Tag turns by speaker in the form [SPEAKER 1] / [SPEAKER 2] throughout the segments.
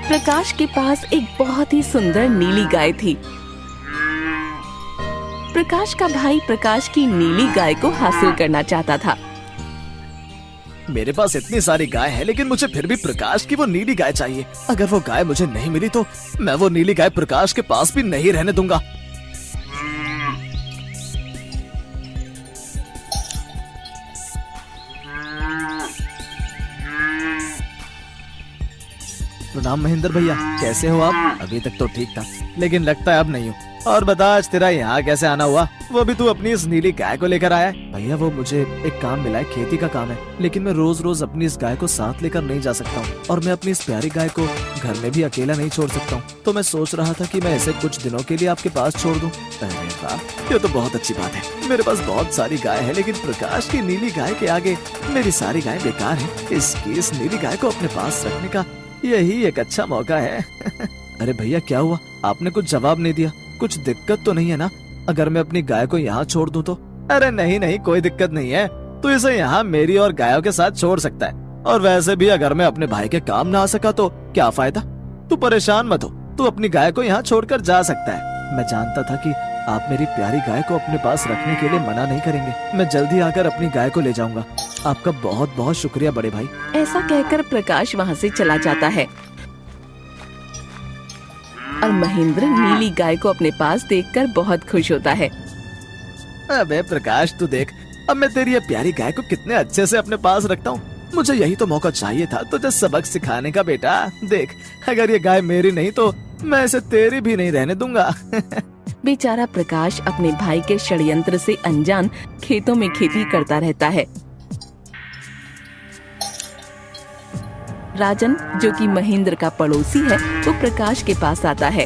[SPEAKER 1] प्रकाश के पास एक बहुत ही सुंदर नीली गाय थी। प्रकाश का भाई प्रकाश की नीली गाय को हासिल करना चाहता था।
[SPEAKER 2] मेरे पास इतनी सारी गाय है, लेकिन मुझे फिर भी प्रकाश की वो नीली गाय चाहिए। अगर वो गाय मुझे नहीं मिली तो मैं वो नीली गाय प्रकाश के पास भी नहीं रहने दूंगा। प्रणाम महेंद्र भैया, कैसे हो आप? अभी तक तो ठीक था, लेकिन लगता है अब नहीं हूँ। और बता, आज तेरा यहाँ कैसे आना हुआ? वो भी तू अपनी इस नीली गाय को लेकर आया है? भैया वो मुझे एक काम मिला है, खेती का काम है, लेकिन मैं रोज रोज अपनी इस गाय को साथ लेकर नहीं जा सकता हूँ, और मैं अपनी इस प्यारी गाय को घर में भी अकेला नहीं छोड़ सकता हूँ। तो मैं सोच रहा था कि मैं इसे कुछ दिनों के लिए आपके पास छोड़ दूँ। अरे वाह, ये तो बहुत अच्छी बात है। मेरे पास बहुत सारी गाय है, लेकिन प्रकाश की नीली गाय के आगे मेरी सारी गाय बेकार है। इस नीली गाय को अपने पास रखने का यही एक अच्छा मौका है। अरे भैया क्या हुआ? आपने कुछ जवाब नहीं दिया। कुछ दिक्कत तो नहीं है ना अगर मैं अपनी गाय को यहाँ छोड़ दूं तो? अरे नहीं नहीं, कोई दिक्कत नहीं है। तू इसे यहाँ मेरी और गायों के साथ छोड़ सकता है। और वैसे भी अगर मैं अपने भाई के काम ना आ सका तो क्या फायदा? तू परेशान मत हो, तू अपनी गाय को यहाँ छोड़कर जा सकता है। मैं जानता था कि आप मेरी प्यारी गाय को अपने पास रखने के लिए मना नहीं करेंगे। मैं जल्दी आकर अपनी गाय को ले जाऊंगा। आपका बहुत बहुत शुक्रिया बड़े भाई।
[SPEAKER 1] ऐसा कहकर प्रकाश वहाँ से चला जाता है और महेंद्र नीली गाय को अपने पास देखकर बहुत खुश होता है।
[SPEAKER 2] अबे प्रकाश, तू देख, अब मैं तेरी ये प्यारी गाय को कितने अच्छे से अपने पास रखता हूँ। मुझे यही तो मौका चाहिए था तुझे सबक सिखाने का बेटा। देख, अगर ये गाय मेरी नहीं तो मैं इसे तेरी भी नहीं रहने दूंगा।
[SPEAKER 1] बेचारा प्रकाश अपने भाई के षड्यंत्र से अनजान खेतों में खेती करता रहता है। राजन, जो कि महेंद्र का पड़ोसी है, वो प्रकाश के पास आता है।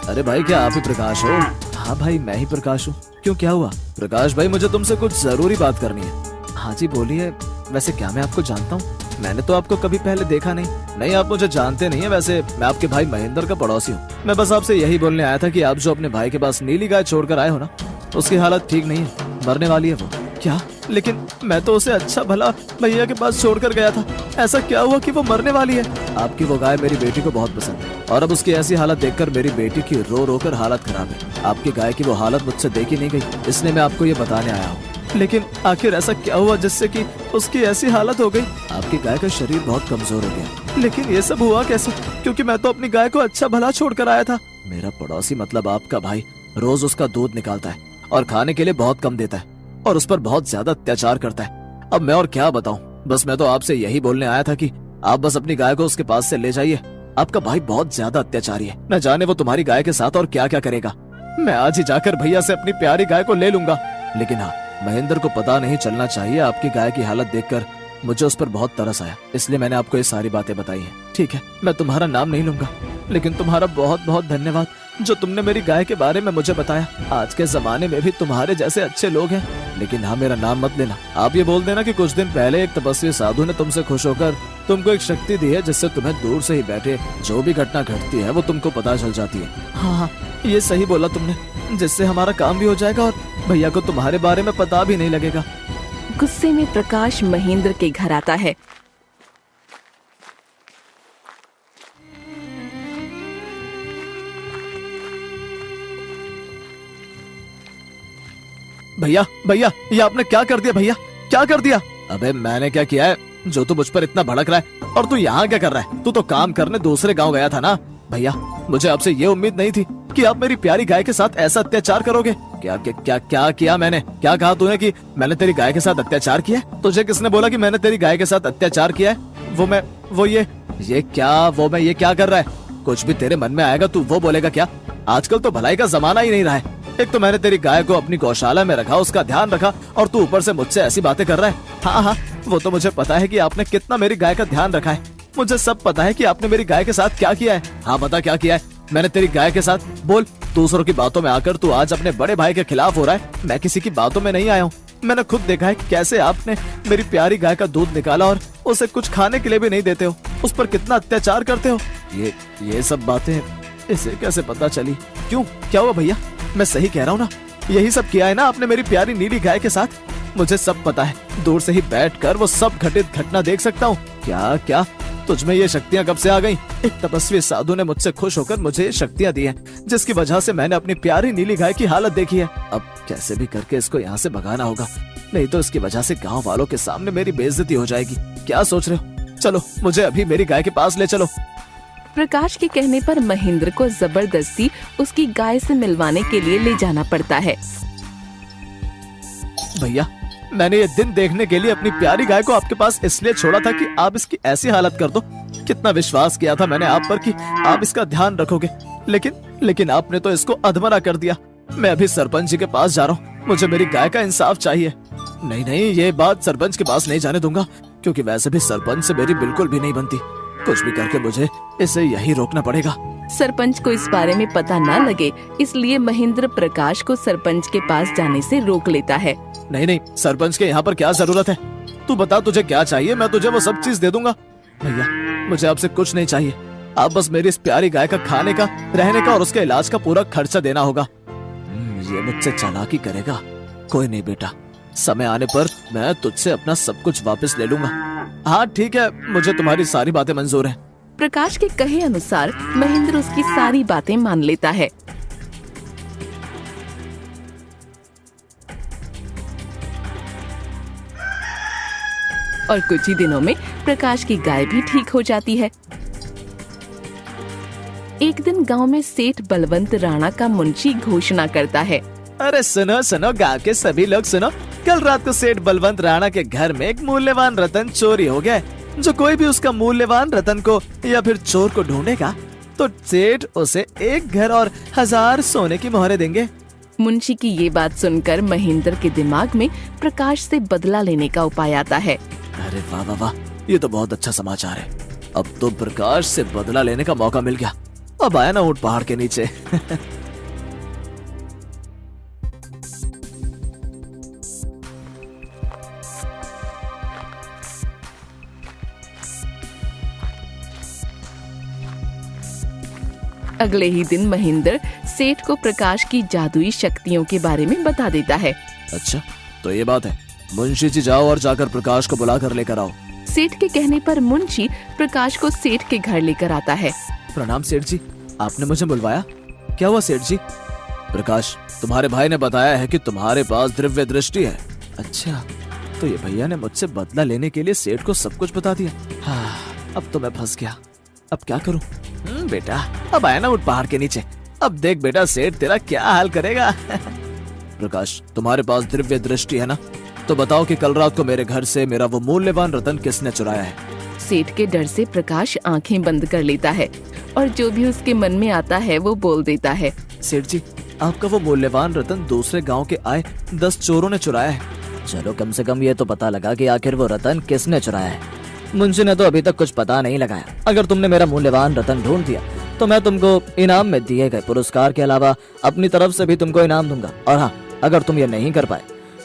[SPEAKER 2] अरे भाई, क्या आप ही प्रकाश हो? हाँ भाई, मैं ही प्रकाश हूँ। क्यों, क्या हुआ? प्रकाश भाई, मुझे तुमसे कुछ जरूरी बात करनी है। हाँ जी बोलिए। वैसे क्या मैं आपको जानता हूँ? मैंने तो आपको कभी पहले देखा नहीं। नहीं, आप मुझे जानते नहीं है। वैसे मैं आपके भाई महेंद्र का पड़ोसी हूँ। मैं बस आपसे यही बोलने आया था कि आप जो अपने भाई के पास नीली गाय छोड़कर आए हो ना, उसकी हालत ठीक नहीं है, मरने वाली है वो। क्या? लेकिन मैं तो उसे अच्छा भला भैया के पास छोड़कर गया था। ऐसा क्या हुआ कि वो मरने वाली है? आपकी वो गाय मेरी बेटी को बहुत पसंद है, और अब उसकी ऐसी हालत देखकर मेरी बेटी की रो रो कर हालत खराब है। आपकी गाय की वो हालत मुझसे देखी नहीं गई, इसलिए मैं आपको ये बताने आया हूँ। लेकिन आखिर ऐसा क्या हुआ जिससे कि उसकी ऐसी हालत हो गई? आपकी गाय का शरीर बहुत कमजोर हो गया। लेकिन ये सब हुआ कैसे? क्योंकि मैं तो अपनी गाय को अच्छा भला छोड़कर आया था। मेरा पड़ोसी मतलब आपका भाई रोज उसका दूध निकालता है और खाने के लिए बहुत कम देता है, और उस पर बहुत ज्यादा अत्याचार करता है। अब मैं और क्या बताऊं? बस मैं तो आपसे यही बोलने आया था कि आप बस अपनी गाय को उसके पास से ले जाइए। आपका भाई बहुत ज्यादा अत्याचारी है। न जाने वो तुम्हारी गाय के साथ और क्या क्या करेगा। मैं आज ही जाकर भैया से अपनी प्यारी गाय को ले लूंगा। लेकिन हाँ, महेंद्र को पता नहीं चलना चाहिए। आपकी गाय की हालत देखकर मुझे उस पर बहुत तरस आया, इसलिए मैंने आपको ये सारी बातें बताई हैं। ठीक है, मैं तुम्हारा नाम नहीं लूंगा, लेकिन तुम्हारा बहुत बहुत धन्यवाद जो तुमने मेरी गाय के बारे में मुझे बताया। आज के जमाने में भी तुम्हारे जैसे अच्छे लोग हैं। लेकिन हाँ, मेरा नाम मत लेना। आप ये बोल देना कि कुछ दिन पहले एक तपस्वी साधु ने तुमसे खुश होकर तुमको एक शक्ति दी है, जिससे तुम्हें दूर से ही बैठे जो भी घटना घटती है वो तुमको पता चल जाती है। हाँ हाँ, ये सही बोला तुमने, जिससे हमारा काम भी हो जाएगा और भैया को तुम्हारे बारे में पता भी नहीं लगेगा।
[SPEAKER 1] गुस्से में प्रकाश महेंद्र के घर आता है।
[SPEAKER 2] भैया भैया, ये आपने क्या कर दिया? भैया क्या कर दिया? अबे मैंने क्या किया है जो तू मुझ पर इतना भड़क रहा है? और तू यहाँ क्या कर रहा है? तू तो काम करने दूसरे गांव गया था ना। भैया, मुझे आपसे ये उम्मीद नहीं थी कि आप मेरी प्यारी गाय के साथ ऐसा अत्याचार करोगे। क्या क्या क्या क्या किया मैंने? क्या कहा तूने कि मैंने तेरी गाय के साथ अत्याचार किया? तुझे किसने बोला कि मैंने तेरी गाय के साथ अत्याचार किया है? ये क्या कर रहा है? कुछ भी तेरे मन में आएगा तू वो बोलेगा क्या? आजकल तो भलाई का जमाना ही नहीं रहा है। एक तो मैंने तेरी गाय को अपनी गौशाला में रखा, उसका ध्यान रखा, और तू ऊपर से मुझसे ऐसी बातें कर रहा है। हाँ हाँ, वो तो मुझे पता है कि आपने कितना मेरी गाय का ध्यान रखा है। मुझे सब पता है कि आपने मेरी गाय के साथ क्या किया है। हाँ बता, क्या किया है मैंने तेरी गाय के साथ? बोल। दूसरों की बातों में आकर तू आज अपने बड़े भाई के खिलाफ हो रहा है। मैं किसी की बातों में नहीं आया हूँ। मैंने खुद देखा है कैसे आपने मेरी प्यारी गाय का दूध निकाला और उसे कुछ खाने के लिए भी नहीं देते हो। उस पर कितना अत्याचार करते हो। ये सब बातें इसे कैसे पता चली? क्यों, क्या हुआ भैया? मैं सही कह रहा हूँ ना? यही सब किया है ना आपने मेरी प्यारी नीली गाय के साथ? मुझे सब पता है। दूर से ही बैठकर वो सब घटित घटना देख सकता हूँ। क्या क्या तुझ में ये शक्तियाँ कब से आ गईं? एक तपस्वी साधु ने मुझसे खुश होकर मुझे ये शक्तियाँ दी हैं, जिसकी वजह से मैंने अपनी प्यारी नीली गाय की हालत देखी है। अब कैसे भी करके इसको यहाँ से भगाना होगा, नहीं तो इसकी वजह से गाँव वालों के सामने मेरी बेइज्जती हो जाएगी। क्या सोच रहे हो? चलो मुझे अभी मेरी गाय के पास ले चलो।
[SPEAKER 1] प्रकाश के कहने पर महेंद्र को जबरदस्ती उसकी गाय से मिलवाने के लिए ले जाना पड़ता है।
[SPEAKER 2] भैया, मैंने ये दिन देखने के लिए अपनी प्यारी गाय को आपके पास इसलिए छोड़ा था कि आप इसकी ऐसी हालत कर दो। कितना विश्वास किया था मैंने आप पर कि आप इसका ध्यान रखोगे, लेकिन आपने तो इसको अधमरा कर दिया। मैं अभी सरपंच जी के पास जा रहा हूँ, मुझे मेरी गाय का इंसाफ चाहिए। नहीं, ये बात सरपंच के पास नहीं जाने दूंगा, क्योंकि वैसे भी सरपंच से मेरी बिल्कुल भी नहीं बनती। कुछ भी करके मुझे इसे यही रोकना पड़ेगा।
[SPEAKER 1] सरपंच को इस बारे में पता न लगे, इसलिए महेंद्र प्रकाश को सरपंच के पास जाने से रोक लेता है।
[SPEAKER 2] नहीं, सरपंच के यहाँ पर क्या जरूरत है? तू बता तुझे क्या चाहिए, मैं तुझे वो सब चीज दे दूंगा। भैया, मुझे आपसे कुछ नहीं चाहिए, आप बस मेरी इस प्यारी गाय का खाने का, रहने का और उसके इलाज का पूरा खर्चा देना होगा। ये मुझसे चालाकी करेगा? कोई नहीं बेटा, समय आने पर मैं तुझसे अपना सब कुछ वापस ले लूंगा। हाँ ठीक है, मुझे तुम्हारी सारी बातें मंजूर है।
[SPEAKER 1] प्रकाश के कहे अनुसार महेंद्र उसकी सारी बातें मान लेता है। और कुछ ही दिनों में प्रकाश की गाय भी ठीक हो जाती है। एक दिन गांव में सेठ बलवंत राणा का मुंशी घोषणा करता है।
[SPEAKER 2] अरे सुनो गांव के सभी लोग सुनो, कल रात को सेठ बलवंत राणा के घर में एक मूल्यवान रतन चोरी हो गया है। जो कोई भी उसका मूल्यवान रतन को या फिर चोर को ढूंढेगा तो सेठ उसे एक घर और 1000 सोने की मोहरें देंगे।
[SPEAKER 1] मुंशी की ये बात सुनकर महेंद्र के दिमाग में प्रकाश से बदला लेने का उपाय आता है।
[SPEAKER 2] अरे वाह, ये तो बहुत अच्छा समाचार है। अब तो प्रकाश से बदला लेने का मौका मिल गया। अब आया ना ऊंट पहाड़ के नीचे।
[SPEAKER 1] अगले ही दिन महेंद्र सेठ को प्रकाश की जादुई शक्तियों के बारे में बता देता है।
[SPEAKER 2] अच्छा, तो ये बात है। मुंशी जी जाओ और जाकर प्रकाश को बुला कर लेकर आओ।
[SPEAKER 1] सेठ के कहने पर मुंशी प्रकाश को सेठ के घर लेकर आता है।
[SPEAKER 2] प्रणाम सेठ जी, आपने मुझे बुलवाया? क्या हुआ सेठ जी? प्रकाश, तुम्हारे भाई ने बताया है कि तुम्हारे पास दिव्य दृष्टि है। अच्छा, तो ये भैया ने मुझसे बदला लेने के लिए सेठ को सब कुछ बता दिया। हाँ, अब तो मैं फंस गया। अब क्या करूं? बेटा, अब आया ना ऊंट पहाड़ के नीचे। अब देख बेटा, सेठ तेरा क्या हाल करेगा। प्रकाश, तुम्हारे पास दिव्य दृष्टि है ना? तो बताओ कि कल रात को मेरे घर से मेरा वो मूल्यवान रतन किसने चुराया है?
[SPEAKER 1] सेठ के डर से प्रकाश आंखें बंद कर लेता है और जो भी उसके मन में आता है वो बोल देता है।
[SPEAKER 2] सेठ जी, आपका वो मूल्यवान रतन दूसरे गांव के आए 10 चोरों ने चुराया है। चलो, कम से कम ये तो पता लगा कि आखिर वो रतन किसने चुराया है। मुंशी ने तो अभी तक कुछ पता नहीं लगाया। अगर तुमने मेरा मूल्यवान रतन ढूंढ दिया तो मैं तुमको इनाम में दिए गए पुरस्कार के अलावा अपनी तरफ से भी तुमको इनाम दूंगा। और हाँ, अगर तुम ये नहीं कर पाए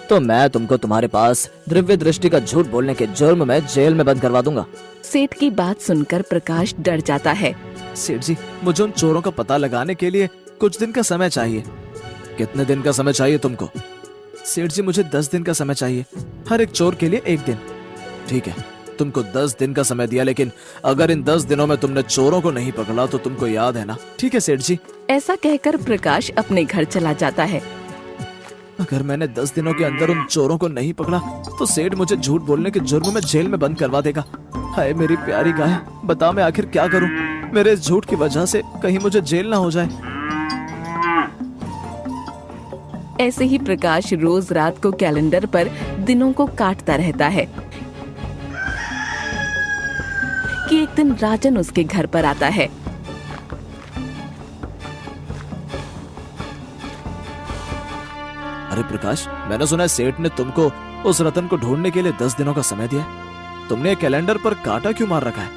[SPEAKER 2] तो मैं तुमको तुम्हारे पास दिव्य दृष्टि का झूठ बोलने के जुर्म में जेल में बंद करवा दूंगा।
[SPEAKER 1] सेठ की बात सुनकर प्रकाश डर जाता है।
[SPEAKER 2] सेठ जी, मुझे उन चोरों का पता लगाने के लिए कुछ दिन का समय चाहिए। कितने दिन का समय चाहिए तुमको? सेठ जी, मुझे 10 दिन का समय चाहिए, हर एक चोर के लिए 1 दिन। ठीक है, तुमको 10 दिन का समय दिया, लेकिन अगर इन 10 दिनों में तुमने चोरों को नहीं पकड़ा तो तुमको याद है ना? ठीक है सेठ जी।
[SPEAKER 1] ऐसा कहकर प्रकाश अपने घर चला जाता है।
[SPEAKER 2] अगर मैंने 10 दिनों के अंदर उन चोरों को नहीं पकड़ा तो सेठ मुझे झूठ बोलने के जुर्म में जेल में बंद करवा देगा। हाय मेरी प्यारी गाय, बता मैं आखिर क्या करूं? मेरे इस झूठ की वजह से कहीं मुझे जेल ना हो जाए।
[SPEAKER 1] ऐसे ही प्रकाश रोज रात को कैलेंडर पर दिनों को काटता रहता है कि एक दिन राजन उसके घर पर आता है।
[SPEAKER 2] अरे प्रकाश, मैंने सुना है सेठ ने तुमको उस रतन को ढूंढने के लिए 10 दिनों का समय दिया। तुमने कैलेंडर पर कांटा क्यों मार रखा है?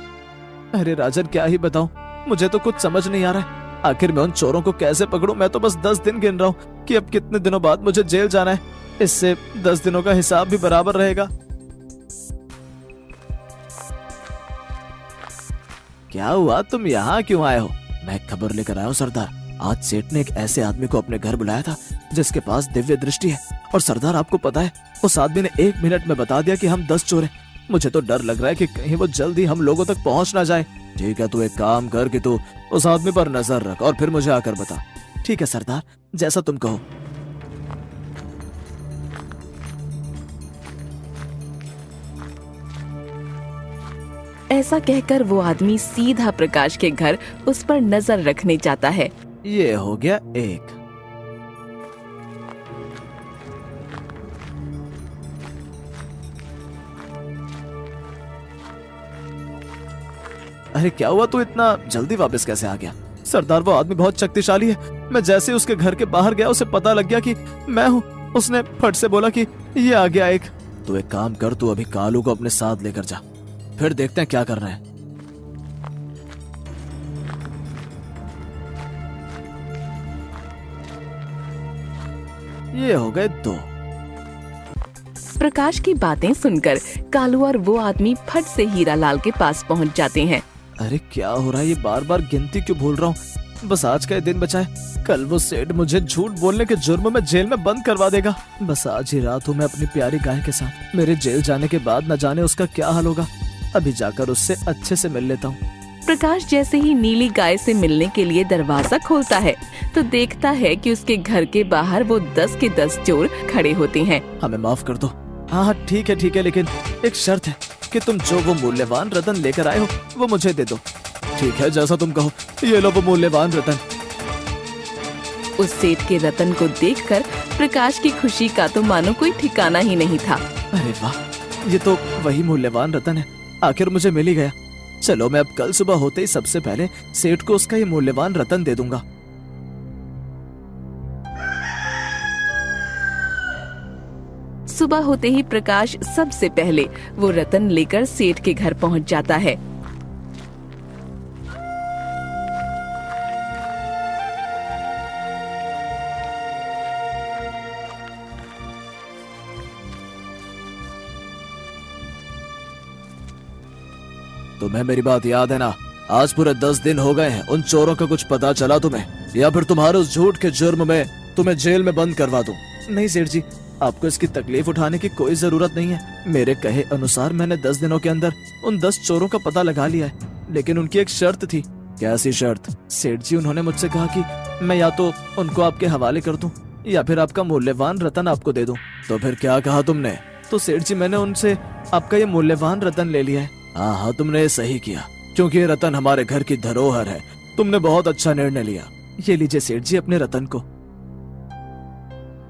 [SPEAKER 2] अरे राजन, क्या ही बताऊं, मुझे तो कुछ समझ नहीं आ रहा है। आखिर मैं उन चोरों को कैसे पकड़ूं? मैं तो बस 10 दिन गिन रहा हूं कि अब कितने दिनों बाद मुझे जेल जाना है। इससे 10 दिनों का हिसाब भी बराबर रहेगा। क्या हुआ, तुम यहाँ क्यों आए हो? मैं खबर लेकर आया हूँ सरदार। आज सेठ ने एक ऐसे आदमी को अपने घर बुलाया था जिसके पास दिव्य दृष्टि है। और सरदार, आपको पता है, उस आदमी ने 1 मिनट में बता दिया कि हम 10 चोर हैं। मुझे तो डर लग रहा है कि कहीं वो जल्दी हम लोगों तक पहुंच ना जाए। ठीक है, तू एक काम कर कि तू उस आदमी पर नजर रख और फिर मुझे आकर बता। ठीक है सरदार, जैसा तुम कहो।
[SPEAKER 1] ऐसा कहकर वो आदमी सीधा प्रकाश के घर उस पर नजर रखने जाता है।
[SPEAKER 2] ये हो गया एक। अरे क्या हुआ, तू इतना जल्दी वापस कैसे आ गया? सरदार, वो आदमी बहुत शक्तिशाली है। मैं जैसे उसके घर के बाहर गया उसे पता लग गया कि मैं हूँ। उसने फट से बोला कि ये आ गया एक। तू एक काम कर, तू अभी कालू को अपने साथ लेकर जा, फिर देखते हैं क्या करना है। ये हो गए दो।
[SPEAKER 1] प्रकाश की बातें सुनकर कालू और वो आदमी फट से हीरा लाल के पास पहुंच जाते हैं।
[SPEAKER 2] अरे क्या हो रहा है, ये बार बार गिनती क्यों भूल रहा हूँ? बस आज का ही दिन बचा है, कल वो सेठ मुझे झूठ बोलने के जुर्म में जेल में बंद करवा देगा। बस आज ही रात हूँ मैं अपनी प्यारी गाय के साथ। मेरे जेल जाने के बाद न जाने उसका क्या हाल होगा। अभी जाकर उससे अच्छे से मिल लेता हूँ।
[SPEAKER 1] प्रकाश जैसे ही नीली गाय से मिलने के लिए दरवाजा खोलता है तो देखता है कि उसके घर के बाहर वो 10 के 10 चोर खड़े होते हैं।
[SPEAKER 2] हमें माफ कर दो। हाँ ठीक है, लेकिन एक शर्त है कि तुम जो वो मूल्यवान रतन लेकर आए हो वो मुझे दे दो। ठीक है, जैसा तुम कहो। ये लो वो मूल्यवान रतन।
[SPEAKER 1] उस सेठ के रतन को देखकर प्रकाश की खुशी का तो मानो कोई ठिकाना ही नहीं था।
[SPEAKER 2] अरे वाह, ये तो वही मूल्यवान रतन है, आखिर मुझे मिल ही गया। चलो मैं अब कल सुबह होते ही सबसे पहले सेठ को उसका ये मूल्यवान रतन दे दूंगा।
[SPEAKER 1] सुबह होते ही प्रकाश सबसे पहले वो रतन लेकर सेठ के घर पहुंच जाता है।
[SPEAKER 2] तुम्हें मेरी बात याद है ना? आज पूरे 10 दिन हो गए हैं। उन चोरों का कुछ पता चला तुम्हें, या फिर तुम्हारे उस झूठ के जुर्म में तुम्हें जेल में बंद करवा दूं? नहीं सेठ जी, आपको इसकी तकलीफ उठाने की कोई जरूरत नहीं है। मेरे कहे अनुसार मैंने 10 दिनों के अंदर उन 10 चोरों का पता लगा लिया है, लेकिन उनकी एक शर्त थी। कैसी शर्त? सेठ जी, उन्होंने मुझसे कहा कि मैं या तो उनको आपके हवाले कर दूं या फिर आपका मूल्यवान रतन आपको दे दूं। तो फिर क्या कहा तुमने? तो सेठ जी, मैंने उनसे आपका ये मूल्यवान रतन ले लिया है। हाँ, तुमने सही किया, क्योंकि ये रतन हमारे घर की धरोहर है। तुमने बहुत अच्छा निर्णय लिया। ये लीजिए सेठ जी अपने रतन को।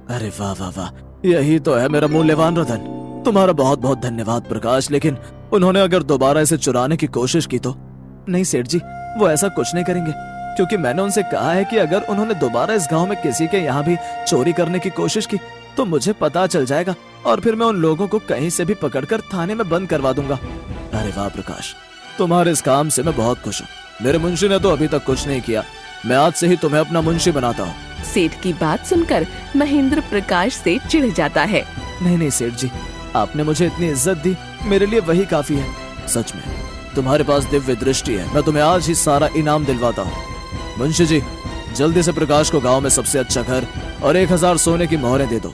[SPEAKER 2] अरे वाह वाह वाह, यही तो है मेरा मूल्यवान रतन। तुम्हारा बहुत बहुत धन्यवाद प्रकाश, लेकिन उन्होंने अगर दोबारा इसे चुराने की कोशिश की तो? नहीं सेठ जी, वो ऐसा कुछ नहीं करेंगे, क्योंकि मैंने उनसे कहा है कि अगर उन्होंने दोबारा इस गांव में किसी के यहाँ भी चोरी करने की कोशिश की तो मुझे पता चल जाएगा और फिर मैं उन लोगों को कहीं से भी पकड़कर थाने में बंद करवा दूंगा। अरे वाह प्रकाश, तुम्हारे इस काम से मैं बहुत खुश हूँ। मेरे मुंशी ने तो अभी तक कुछ नहीं किया, मैं आज से ही तुम्हें अपना मुंशी बनाता हूँ।
[SPEAKER 1] सेठ की बात सुनकर महेंद्र प्रकाश से चिढ़ जाता है।
[SPEAKER 2] नहीं सेठ जी, आपने मुझे इतनी इज्जत दी, मेरे लिए वही काफी है। सच में तुम्हारे पास दिव्य दृष्टि है, मैं तुम्हें आज ही सारा इनाम दिलवाता हूँ। मुंशी जी, जल्दी से प्रकाश को गांव में सबसे अच्छा घर और 1000 सोने की मोहरें दे दो।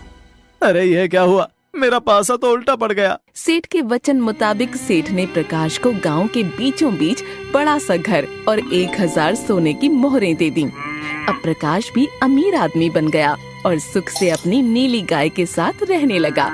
[SPEAKER 2] अरे ये क्या हुआ, मेरा पासा तो उल्टा पड़ गया।
[SPEAKER 1] सेठ के वचन मुताबिक सेठ ने प्रकाश को गांव के बीचों बीच बड़ा सा घर और 1000 सोने की मोहरें दे दी। अब प्रकाश भी अमीर आदमी बन गया और सुख से अपनी नीली गाय के साथ रहने लगा।